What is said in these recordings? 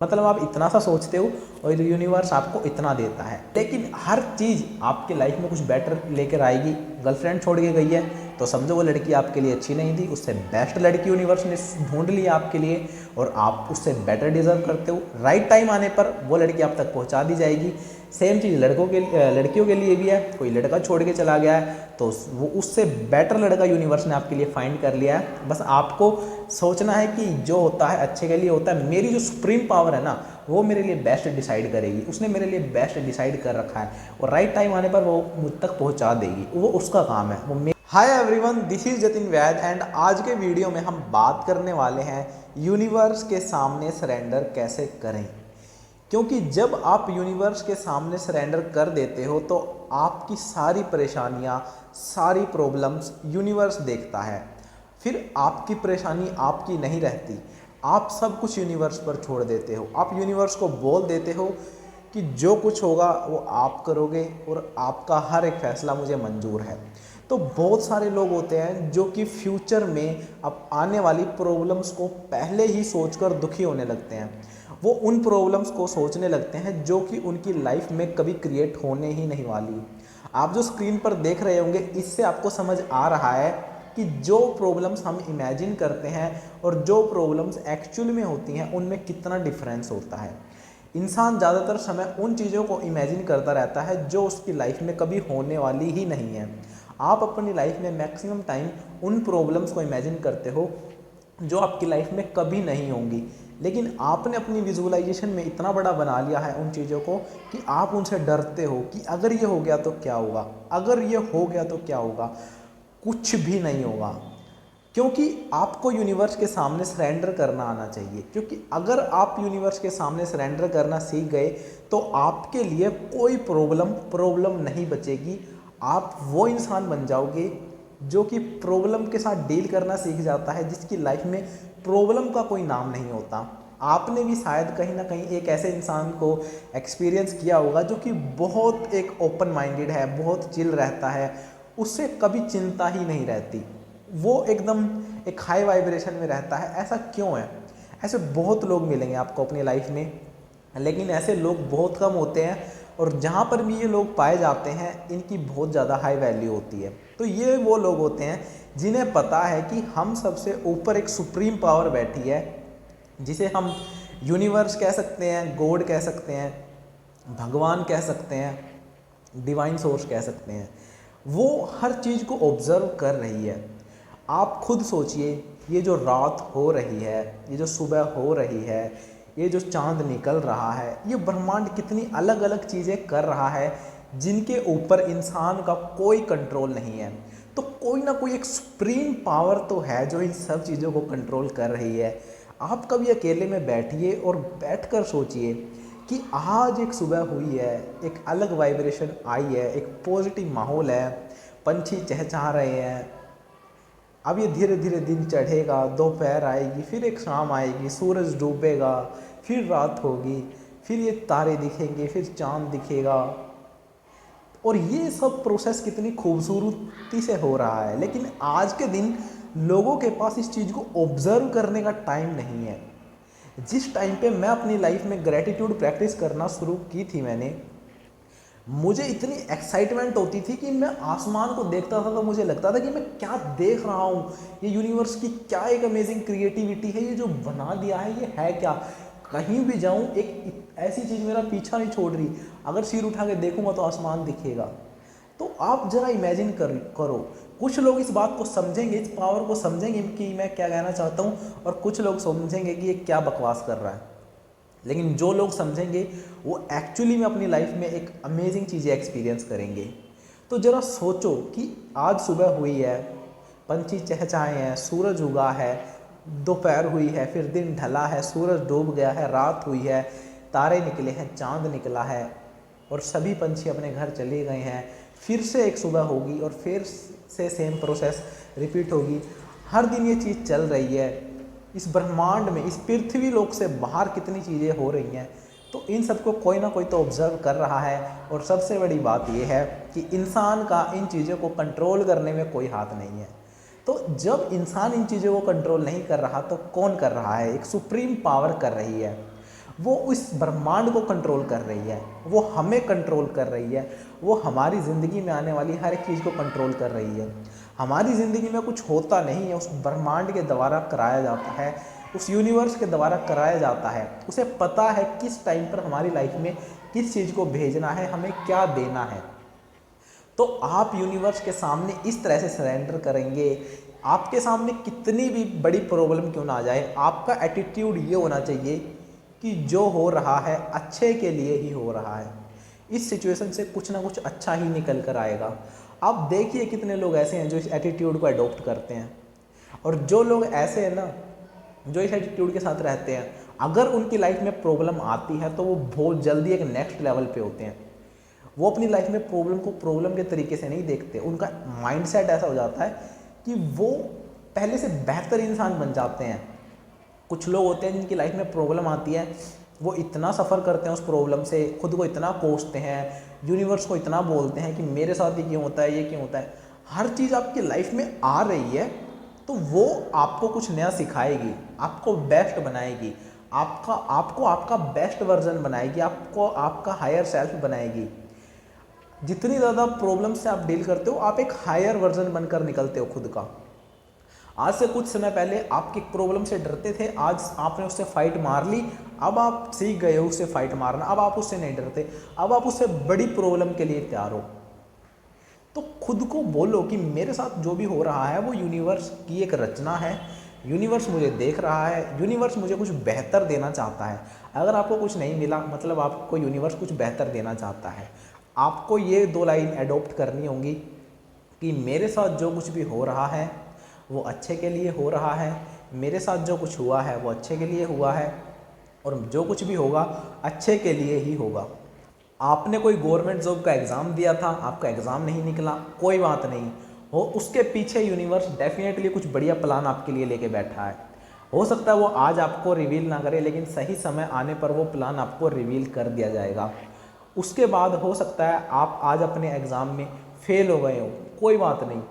मतलब आप इतना सा सोचते हो और यूनिवर्स आपको इतना देता है, लेकिन हर चीज़ आपके लाइफ में कुछ बेटर लेकर आएगी। गर्लफ्रेंड छोड़ के गई है तो समझो वो लड़की आपके लिए अच्छी नहीं थी, उससे बेस्ट लड़की यूनिवर्स ने ढूंढ ली आपके लिए और आप उससे बेटर डिजर्व करते हो। राइट टाइम आने पर वो लड़की आप तक पहुंचा दी जाएगी। सेम चीज़ लड़कियों के लिए भी है। कोई लड़का छोड़ के चला गया है तो वो उससे बेटर लड़का यूनिवर्स ने आपके लिए फाइंड कर लिया है। बस आपको सोचना है कि जो होता है अच्छे के लिए होता है। मेरी जो सुप्रीम पावर है ना, वो मेरे लिए बेस्ट डिसाइड करेगी। उसने मेरे लिए बेस्ट डिसाइड कर रखा है और राइट टाइम आने पर वो मुझ तक पहुंचा देगी। वो उसका काम है। Hi everyone, this is Jatin Vaid and आज के वीडियो में हम बात करने वाले हैं यूनिवर्स के सामने सरेंडर कैसे करें। क्योंकि जब आप यूनिवर्स के सामने सरेंडर कर देते हो तो आपकी सारी परेशानियां, सारी प्रॉब्लम्स यूनिवर्स देखता है। फिर आपकी परेशानी आपकी नहीं रहती, आप सब कुछ यूनिवर्स पर छोड़ देते हो। आप यूनिवर्स को बोल देते हो कि जो कुछ होगा वो आप करोगे और आपका हर एक फैसला मुझे मंजूर है। तो बहुत सारे लोग होते हैं जो कि फ्यूचर में अब आने वाली प्रॉब्लम्स को पहले ही सोचकर दुखी होने लगते हैं। वो उन प्रॉब्लम्स को सोचने लगते हैं जो कि उनकी लाइफ में कभी क्रिएट होने ही नहीं वाली। आप जो स्क्रीन पर देख रहे होंगे, इससे आपको समझ आ रहा है कि जो प्रॉब्लम्स हम इमेजिन करते हैं और जो प्रॉब्लम्स एक्चुअल में होती हैं उनमें कितना डिफरेंस होता है। इंसान ज़्यादातर समय उन चीज़ों को इमेजिन करता रहता है जो उसकी लाइफ में कभी होने वाली ही नहीं है। आप अपनी लाइफ में मैक्सिमम टाइम उन प्रॉब्लम्स को इमेजिन करते हो जो आपकी लाइफ में कभी नहीं होंगी, लेकिन आपने अपनी विजुअलाइजेशन में इतना बड़ा बना लिया है उन चीज़ों को कि आप उनसे डरते हो कि अगर ये हो गया तो क्या होगा, अगर ये हो गया तो क्या होगा। कुछ भी नहीं होगा, क्योंकि आपको यूनिवर्स के सामने सरेंडर करना आना चाहिए। क्योंकि अगर आप यूनिवर्स के सामने सरेंडर करना सीख गए तो आपके लिए कोई प्रॉब्लम नहीं बचेगी। आप वो इंसान बन जाओगे जो कि प्रॉब्लम के साथ डील करना सीख जाता है, जिसकी लाइफ में प्रॉब्लम का कोई नाम नहीं होता। आपने भी शायद कहीं ना कहीं एक ऐसे इंसान को एक्सपीरियंस किया होगा जो कि बहुत एक ओपन माइंडेड है, बहुत चिल रहता है, उससे कभी चिंता ही नहीं रहती, वो एकदम एक हाई वाइब्रेशन में रहता है। ऐसा क्यों है? ऐसे बहुत लोग मिलेंगे आपको अपनी लाइफ में, लेकिन ऐसे लोग बहुत कम होते हैं और जहाँ पर भी ये लोग पाए जाते हैं इनकी बहुत ज़्यादा हाई वैल्यू होती है। तो ये वो लोग होते हैं जिन्हें पता है कि हम सबसे ऊपर एक सुप्रीम पावर बैठी है, जिसे हम यूनिवर्स कह सकते हैं, गॉड कह सकते हैं, भगवान कह सकते हैं, डिवाइन सोर्स कह सकते हैं। वो हर चीज़ को ऑब्जर्व कर रही है। आप खुद सोचिए, ये जो रात हो रही है, ये जो सुबह हो रही है, ये जो चांद निकल रहा है, ये ब्रह्मांड कितनी अलग अलग चीज़ें कर रहा है जिनके ऊपर इंसान का कोई कंट्रोल नहीं है। तो कोई ना कोई एक सुप्रीम पावर तो है जो इन सब चीज़ों को कंट्रोल कर रही है। आप कभी अकेले में बैठिए और बैठकर सोचिए कि आज एक सुबह हुई है, एक अलग वाइब्रेशन आई है, एक पॉजिटिव माहौल है, पंछी चहचहा रहे हैं। अब ये धीरे धीरे दिन चढ़ेगा, दोपहर आएगी, फिर एक शाम आएगी, सूरज डूबेगा, फिर रात होगी, फिर ये तारे दिखेंगे, फिर चांद दिखेगा। और ये सब प्रोसेस कितनी खूबसूरती से हो रहा है, लेकिन आज के दिन लोगों के पास इस चीज़ को ऑब्जर्व करने का टाइम नहीं है। जिस टाइम पे मैं अपनी लाइफ में ग्रेटिट्यूड प्रैक्टिस करना शुरू की थी मैंने, मुझे इतनी एक्साइटमेंट होती थी कि मैं आसमान को देखता था तो मुझे लगता था कि मैं क्या देख रहा हूँ, ये यूनिवर्स की क्या एक अमेजिंग क्रिएटिविटी है, ये जो बना दिया है ये है क्या। कहीं भी जाऊँ एक ऐसी चीज़ मेरा पीछा नहीं छोड़ रही, अगर सिर उठा के देखूँगा तो आसमान दिखेगा। तो आप जरा इमेजिन करो। कुछ लोग इस बात को समझेंगे, इस पावर को समझेंगे कि मैं क्या कहना चाहता हूँ, और कुछ लोग समझेंगे कि ये क्या बकवास कर रहा है। लेकिन जो लोग समझेंगे वो एक्चुअली में अपनी लाइफ में एक अमेजिंग चीज़ें एक्सपीरियंस करेंगे। तो ज़रा सोचो कि आज सुबह हुई है, पंछी चहचहाए हैं, सूरज उगा है, दोपहर हुई है, फिर दिन ढला है, सूरज डूब गया है, रात हुई है, तारे निकले हैं, चांद निकला है और सभी पंछी अपने घर चले गए हैं। फिर से एक सुबह होगी और फिर से सेम प्रोसेस रिपीट होगी। हर दिन ये चीज़ चल रही है। इस ब्रह्मांड में, इस पृथ्वी लोक से बाहर कितनी चीज़ें हो रही हैं, तो इन सबको कोई ना कोई तो ऑब्जर्व कर रहा है। और सबसे बड़ी बात यह है कि इंसान का इन चीज़ों को कंट्रोल करने में कोई हाथ नहीं है। तो जब इंसान इन चीज़ों को कंट्रोल नहीं कर रहा तो कौन कर रहा है? एक सुप्रीम पावर कर रही है। वो इस ब्रह्मांड को कंट्रोल कर रही है, वो हमें कंट्रोल कर रही है, वो हमारी ज़िंदगी में आने वाली हर एक चीज़ को कंट्रोल कर रही है। हमारी ज़िंदगी में कुछ होता नहीं है, उस ब्रह्मांड के द्वारा कराया जाता है, उस यूनिवर्स के द्वारा कराया जाता है। उसे पता है किस टाइम पर हमारी लाइफ में किस चीज़ को भेजना है, हमें क्या देना है। तो आप यूनिवर्स के सामने इस तरह से सरेंडर करेंगे, आपके सामने कितनी भी बड़ी प्रॉब्लम क्यों ना आ जाए, आपका एटीट्यूड ये होना चाहिए कि जो हो रहा है अच्छे के लिए ही हो रहा है, इस सिचुएशन से कुछ ना कुछ अच्छा ही निकल कर आएगा। आप देखिए कितने लोग ऐसे हैं जो इस एटीट्यूड को अडॉप्ट करते हैं, और जो लोग ऐसे हैं ना, जो इस एटीट्यूड के साथ रहते हैं, अगर उनकी लाइफ में प्रॉब्लम आती है तो वो बहुत जल्दी एक नेक्स्ट लेवल पे होते हैं। वो अपनी लाइफ में प्रॉब्लम को प्रॉब्लम के तरीके से नहीं देखते, उनका माइंडसेट ऐसा हो जाता है कि वो पहले से बेहतर इंसान बन जाते हैं। कुछ लोग होते हैं जिनकी लाइफ में प्रॉब्लम आती है, वो इतना सफ़र करते हैं उस प्रॉब्लम से, खुद को इतना कोसते हैं, यूनिवर्स को इतना बोलते हैं कि मेरे साथ ही क्यों होता है, ये क्यों होता है। हर चीज़ आपकी लाइफ में आ रही है तो वो आपको कुछ नया सिखाएगी, आपको बेस्ट बनाएगी, आपको आपका बेस्ट वर्जन बनाएगी, आपको आपका हायर सेल्फ बनाएगी। जितनी ज़्यादा प्रॉब्लम से आप डील करते हो, आप एक हायर वर्जन बनकर निकलते हो खुद का। आज से कुछ समय पहले आप एक प्रॉब्लम से डरते थे, आज आपने उससे फाइट मार ली, अब आप सीख गए हो उससे फाइट मारना, अब आप उससे नहीं डरते, अब आप उससे बड़ी प्रॉब्लम के लिए तैयार हो। तो खुद को बोलो कि मेरे साथ जो भी हो रहा है वो यूनिवर्स की एक रचना है, यूनिवर्स मुझे देख रहा है, यूनिवर्स मुझे कुछ बेहतर देना चाहता है। अगर आपको कुछ नहीं मिला मतलब आपको यूनिवर्स कुछ बेहतर देना चाहता है। आपको ये 2 लाइन एडॉप्ट करनी होंगी कि मेरे साथ जो कुछ भी हो रहा है वो अच्छे के लिए हो रहा है, मेरे साथ जो कुछ हुआ है वो अच्छे के लिए हुआ है, और जो कुछ भी होगा अच्छे के लिए ही होगा। आपने कोई गवर्नमेंट जॉब का एग्ज़ाम दिया था, आपका एग्ज़ाम नहीं निकला, कोई बात नहीं हो, उसके पीछे यूनिवर्स डेफिनेटली कुछ बढ़िया प्लान आपके लिए लेके बैठा है। हो सकता है वो आज आपको रिवील ना करे, लेकिन सही समय आने पर वो प्लान आपको रिवील कर दिया जाएगा। उसके बाद हो सकता है आप आज अपने एग्ज़ाम में फेल हो गए हो, कोई बात नहीं।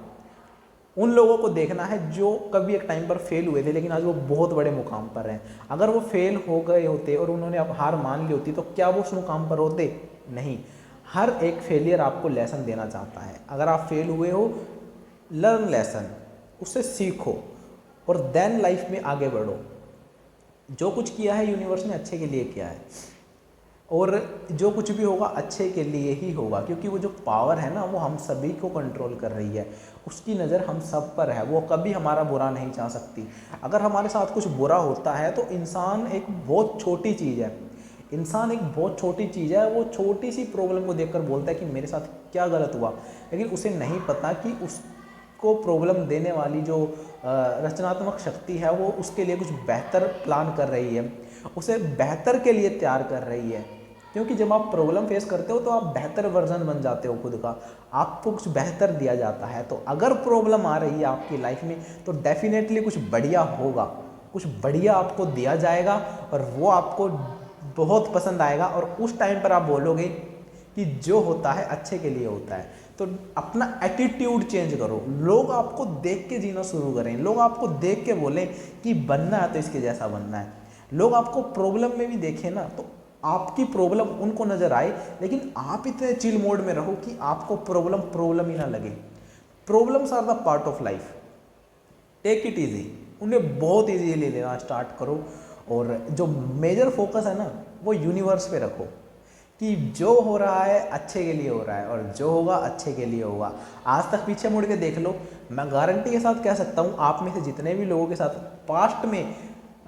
उन लोगों को देखना है जो कभी एक टाइम पर फेल हुए थे लेकिन आज वो बहुत बड़े मुकाम पर हैं। अगर वो फेल हो गए होते और उन्होंने अब हार मान ली होती तो क्या वो उस मुकाम पर होते? नहीं। हर एक फेलियर आपको लेसन देना चाहता है। अगर आप फेल हुए हो, लर्न लेसन, उससे सीखो और देन लाइफ में आगे बढ़ो। जो कुछ किया है यूनिवर्स ने अच्छे के लिए किया है, और जो कुछ भी होगा अच्छे के लिए ही होगा, क्योंकि वो जो पावर है ना वो हम सभी को कंट्रोल कर रही है, उसकी नज़र हम सब पर है, वो कभी हमारा बुरा नहीं चाह सकती। अगर हमारे साथ कुछ बुरा होता है तो इंसान एक बहुत छोटी चीज़ है, इंसान एक बहुत छोटी चीज़ है, वो छोटी सी प्रॉब्लम को देखकर बोलता है कि मेरे साथ क्या गलत हुआ, लेकिन उसे नहीं पता कि उसको प्रॉब्लम देने वाली जो रचनात्मक शक्ति है वो उसके लिए कुछ बेहतर प्लान कर रही है, उसे बेहतर के लिए तैयार कर रही है। क्योंकि जब आप प्रॉब्लम फेस करते हो तो आप बेहतर वर्जन बन जाते हो खुद का, आपको कुछ बेहतर दिया जाता है। तो अगर प्रॉब्लम आ रही है आपकी लाइफ में तो डेफिनेटली कुछ बढ़िया होगा, कुछ बढ़िया आपको दिया जाएगा और वो आपको बहुत पसंद आएगा, और उस टाइम पर आप बोलोगे कि जो होता है अच्छे के लिए होता है। तो अपना एटीट्यूड चेंज करो, लोग आपको देख के जीना शुरू करें, लोग आपको देख के बोलें कि बनना है तो इसके जैसा बनना है। लोग आपको प्रॉब्लम में भी देखें ना तो आपकी प्रॉब्लम उनको नज़र आए, लेकिन आप इतने चिल मोड में रहो कि आपको प्रॉब्लम ही ना लगे। Problems are the part of life, take it easy, उन्हें बहुत ईजीली लेना स्टार्ट करो, और जो मेजर फोकस है ना वो यूनिवर्स पे रखो कि जो हो रहा है अच्छे के लिए हो रहा है और जो होगा अच्छे के लिए होगा। आज तक पीछे मुड़ के देख लो, मैं गारंटी के साथ कह सकता हूँ आप में से जितने भी लोगों के साथ पास्ट में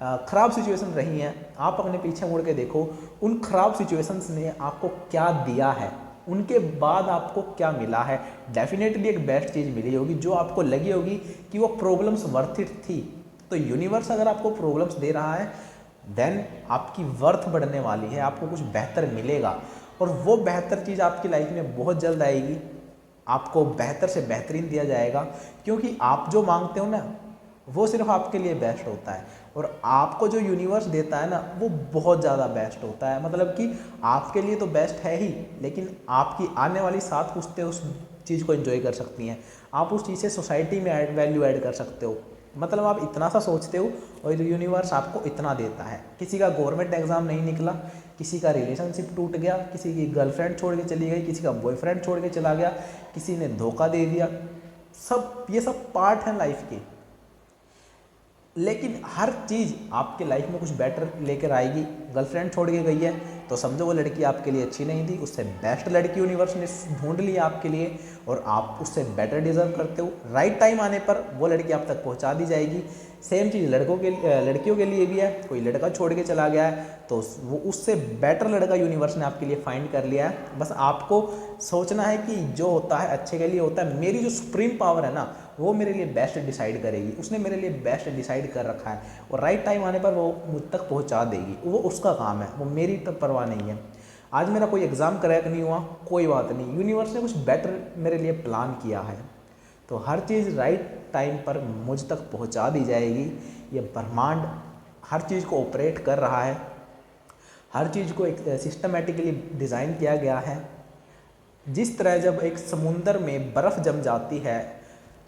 ख़राब सिचुएशन रही हैं, आप अपने पीछे मुड़ के देखो उन ख़राब सिचुएशंस ने आपको क्या दिया है, उनके बाद आपको क्या मिला है। डेफिनेटली एक बेस्ट चीज़ मिली होगी जो आपको लगी होगी कि वो प्रॉब्लम्स वर्थ इट थी। तो यूनिवर्स अगर आपको प्रॉब्लम्स दे रहा है देन आपकी वर्थ बढ़ने वाली है, आपको कुछ बेहतर मिलेगा, और वो बेहतर चीज़ आपकी लाइफ में बहुत जल्द आएगी। आपको बेहतर से बेहतरीन दिया जाएगा, क्योंकि आप जो मांगते हो ना वो सिर्फ आपके लिए बेस्ट होता है, और आपको जो यूनिवर्स देता है ना वो बहुत ज़्यादा बेस्ट होता है। मतलब कि आपके लिए तो बेस्ट है ही, लेकिन आपकी आने वाली 7 पुश्तें उस चीज़ को एंजॉय कर सकती हैं। आप उस चीज़ से सोसाइटी में वैल्यू ऐड कर सकते हो। मतलब आप इतना सा सोचते हो और यूनिवर्स आपको इतना देता है। किसी का गवर्नमेंट एग्जाम नहीं निकला, किसी का रिलेशनशिप टूट गया, किसी की गर्लफ्रेंड छोड़ के चली गई, किसी का बॉयफ्रेंड छोड़ के चला गया, किसी ने धोखा दे दिया, सब ये सब पार्ट हैं लाइफ के। लेकिन हर चीज़ आपके लाइफ में कुछ बेटर लेकर आएगी। गर्लफ्रेंड छोड़ के गई है तो समझो वो लड़की आपके लिए अच्छी नहीं थी, उससे बेस्ट लड़की यूनिवर्स ने ढूंढ ली आपके लिए और आप उससे बेटर डिजर्व करते हो। राइट टाइम आने पर वो लड़की आप तक पहुंचा दी जाएगी। सेम चीज़ लड़कियों के लिए भी है। कोई लड़का छोड़ के चला गया है तो वो उससे बेटर लड़का यूनिवर्स ने आपके लिए फाइंड कर लिया है। बस आपको सोचना है कि जो होता है अच्छे के लिए होता है। मेरी जो सुप्रीम पावर है ना, वो मेरे लिए बेस्ट डिसाइड करेगी, उसने मेरे लिए बेस्ट डिसाइड कर रखा है और राइट टाइम आने पर वो मुझ तक पहुंचा देगी। वो उसका काम है, वो मेरी तो परवाह नहीं है। आज मेरा कोई एग्ज़ाम क्रैक नहीं हुआ, कोई बात नहीं, यूनिवर्स ने कुछ बेटर मेरे लिए प्लान किया है। तो हर चीज़ राइट टाइम पर मुझ तक पहुंचा दी जाएगी। ये ब्रह्मांड हर चीज़ को ऑपरेट कर रहा है, हर चीज़ को एक सिस्टमेटिकली डिज़ाइन किया गया है। जिस तरह जब एक समुंदर में बर्फ़ जम जाती है,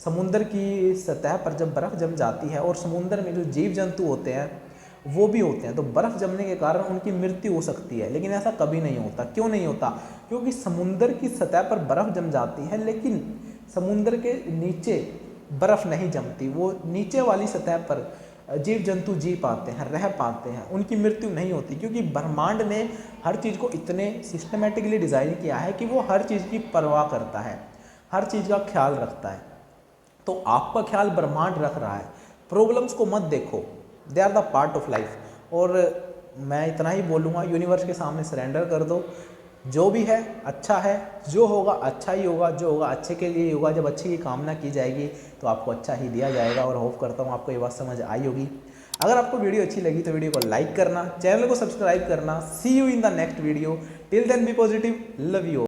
समुंदर की सतह पर जब बर्फ़ जम जाती है और समुंदर में जो जीव जंतु होते हैं वो भी होते हैं, तो बर्फ़ जमने के कारण उनकी मृत्यु हो सकती है। लेकिन ऐसा कभी नहीं होता। क्यों नहीं होता? क्योंकि समुंदर की सतह पर बर्फ़ जम जाती है लेकिन समुंदर के नीचे बर्फ़ नहीं जमती। वो नीचे वाली सतह पर जीव जंतु जी पाते हैं, रह पाते हैं, उनकी मृत्यु नहीं होती। क्योंकि ब्रह्मांड ने हर चीज़ को इतने सिस्टमेटिकली डिज़ाइन किया है कि वो हर चीज़ की परवाह करता है, हर चीज़ का ख्याल रखता है। तो आपका ख्याल ब्रह्मांड रख रहा है। प्रॉब्लम्स को मत देखो, they are the part of life. और मैं इतना ही बोलूँगा, यूनिवर्स के सामने सरेंडर कर दो। जो भी है अच्छा है, जो होगा अच्छा ही होगा, जो होगा अच्छे के लिए ही होगा। जब अच्छे की कामना की जाएगी तो आपको अच्छा ही दिया जाएगा। और होप करता हूँ आपको ये बात समझ आई होगी। अगर आपको वीडियो अच्छी लगी तो वीडियो को लाइक करना, चैनल को सब्सक्राइब करना। See you in the next video. Till then be positive, love you.